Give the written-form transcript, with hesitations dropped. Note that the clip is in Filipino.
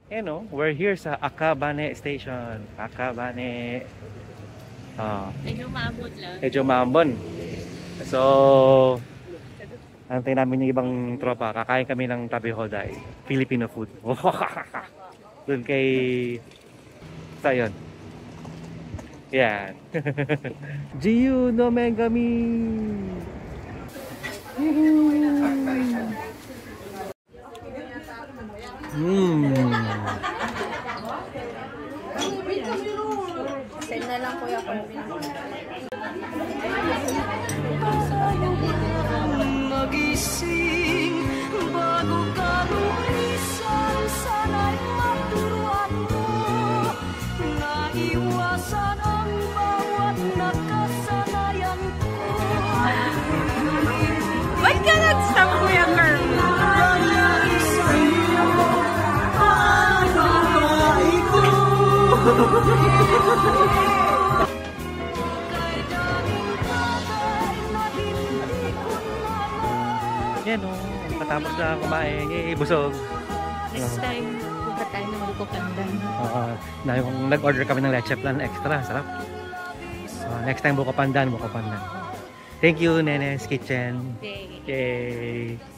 We're here sa Akabane Station. Akabane. Medyo maabot lang. Medyo maambon. So, antay namin yung ibang tropa. Kakain kami ng tabi Hoday. Filipino food. Doon kay... Sa yun. Yan. Jiyu no Megami! Send na lang kuya ko. Magising bago ka lumisan, sana'y maturuan mo naiwasan ang bawat nakasanayan ko. Ba't ka nag-stop kuya Carl? Yan o. Patapos na kumain. Busog. Next time, punta tayo ng Buko Pandan. Nag-order kami ng leche plan extra. Sarap. Next time, Buko Pandan. Thank you, Nene's Kitchen. Okay. Yay!